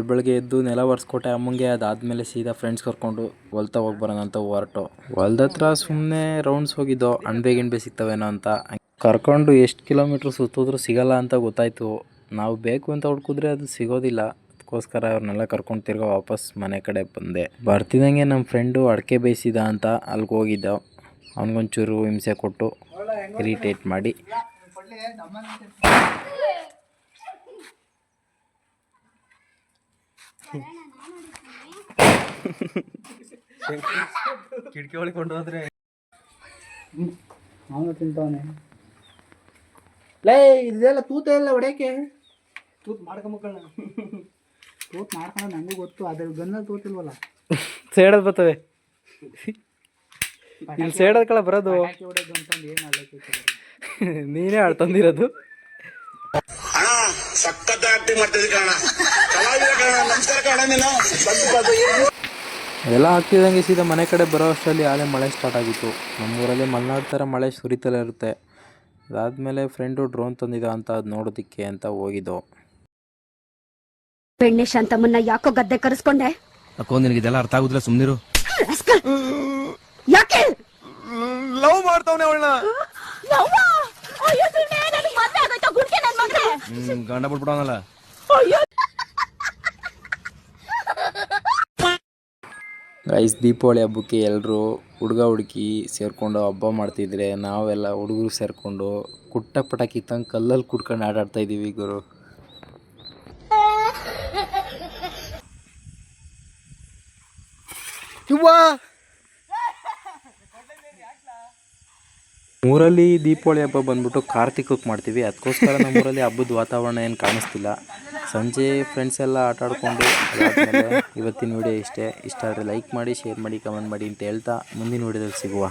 ಬೆಳಗ್ಗೆ ಎದ್ದು ನೆಲ ಒರೆಸ್ಕೊಟ್ಟೆ ಅಮ್ಮಂಗೆ. ಅದಾದಮೇಲೆ ಸೀದಾ ಫ್ರೆಂಡ್ಸ್ ಕರ್ಕೊಂಡು ಹೊಲ್ತಾ ಹೋಗಿ ಬರೋಣ ಅಂತ ಹೊರಟು. ಹೊಲ್ದ ಹತ್ರ ಸುಮ್ಮನೆ ರೌಂಡ್ಸ್ ಹೋಗಿದ್ದೋ, ಅಣಬೆ ಗಿಣ್ಬೆ ಸಿಗ್ತವೇನೋ ಅಂತ. ಕರ್ಕೊಂಡು ಎಷ್ಟು ಕಿಲೋಮೀಟ್ರ್ ಸುತ್ತಿದ್ರು ಸಿಗಲ್ಲ ಅಂತ ಗೊತ್ತಾಯಿತು. ನಾವು ಬೇಕು ಅಂತ ಹುಡ್ಕಿದ್ರೆ ಅದು ಸಿಗೋದಿಲ್ಲ. ಅದಕ್ಕೋಸ್ಕರ ಅವ್ರನ್ನೆಲ್ಲ ಕರ್ಕೊಂಡು ತಿರ್ಗಾ ವಾಪಸ್ ಮನೆ ಕಡೆ ಬಂದೆ. ಬರ್ತಿದ್ದಂಗೆ ನಮ್ಮ ಫ್ರೆಂಡು ಅಡಿಕೆ ಬೇಯಿಸಿದ ಅಂತ ಅಲ್ಲಿಗೆ ಹೋಗಿದ್ದ. ಅವನಿಗೊಂಚೂರು ಹಿಂಸೆ ಕೊಟ್ಟು ಇರಿಟೇಟ್ ಮಾಡಿ ಕಿಟಕಿ ಒಳಗೆ ಕೊಂಡು ಹೋದ್ರೆ ಅವನು ತಿಂತವನೆ. ಲೇ ಇದೆಲ್ಲ ತೂತ ಎಲ್ಲ ಹೊಡೆಯಕ್ಕೆ ತೂತ್ ಮಾಡ್ಕೊಂಬಕ್ಕಳ. ತೂತ್ ಮಾಡ್ಕೊಂಡು ನನಗೂ ಗೊತ್ತು, ಅದ್ರ ಗನ್ನಲ್ಲಿ ತೂತಿಲ್ವಲ್ಲ. ಸೇಡೋದು ಬರ್ತವೆ ಇಲ್ಲಿ, ಸೇಡೋದ್ ಕಳ ಬರೋದು. ನೀನೇ ತಂದಿರೋದು. ಎಲ್ಲ ಆಗ್ತಿದ್ದಂಗೆ ಸೀದಾ ಮನೆ ಕಡೆ ಬರೋ ಅಷ್ಟರಲ್ಲಿ ಆಲೇ ಮಳೆ ಸ್ಟಾರ್ಟ್ ಆಗಿತ್ತು. ನಮ್ಮೂರಲ್ಲಿ ಮಲೆನಾಡು ಥರ ಮಳೆ ಸುರಿತಲೇ ಇರುತ್ತೆ. ಅದಾದಮೇಲೆ ಫ್ರೆಂಡು ಡ್ರೋನ್ ತಂದಿದ್ದ ಅಂತ ಅದು ನೋಡೋದಕ್ಕೆ ಅಂತ ಹೋಗಿದ್ದೋ. ಬೆಣ್ಣೆ ಶಾಂತಮ್ಮನ್ನ ಯಾಕೋ ಗದ್ದೆ ಕರೆಸ್ಕೊಂಡೆ? ಅಕ್ಕೋ ನಿನಗಿದೆಲ್ಲ ಅರ್ಥ ಆಗುದಿಲ್ಲ, ಸುಮ್ನಿರು. ಯಾಕೆ ಲವ್ ಮಾಡ್ತಾವನೆ ಅವಳನ್ನ? ಗಂಡ ಬಿಟ್ಬಿಡವನಲ್ಲ. ಗೈಸ್, ದೀಪಾವಳಿ ಹಬ್ಬಕ್ಕೆ ಎಲ್ಲರೂ ಹುಡುಗ ಹುಡುಗಿ ಸೇರಿಕೊಂಡು ಹಬ್ಬ ಮಾಡ್ತಿದ್ರೆ ನಾವೆಲ್ಲ ಹುಡುಗರು ಸೇರಿಕೊಂಡು ಕುಟ್ಟ ಪಟಾಕಿ ತಂದು ಕಲ್ಲಲ್ಲಿ ಕುಟ್ಕೊಂಡು ಆಟಾಡ್ತಾ ಇದ್ದೀವಿ ಗುರು. ಊರಲ್ಲಿ ದೀಪಾವಳಿ ಹಬ್ಬ ಬಂದ್ಬಿಟ್ಟು ಕಾರ್ತಿಕಕ್ಕೆ ಮಾಡ್ತೀವಿ. ಅದಕ್ಕೋಸ್ಕರ ನಮ್ಮೂರಲ್ಲಿ ಹಬ್ಬದ ವಾತಾವರಣ ಏನು ಕಾಣಿಸ್ತಿಲ್ಲ. ಸಂಜೆ ಫ್ರೆಂಡ್ಸ್ ಎಲ್ಲ ಆಟ ಆಡಿಕೊಂಡು ಅದಾದಮೇಲೆ ಇವತ್ತಿನ ವಿಡಿಯೋ ಇಷ್ಟ ಆದರೆ ಲೈಕ್ ಮಾಡಿ, ಶೇರ್ ಮಾಡಿ, ಕಮೆಂಟ್ ಮಾಡಿ ಅಂತ ಹೇಳ್ತಾ ಮುಂದಿನ ವಿಡಿಯೋದಲ್ಲಿ ಸಿಗುವ.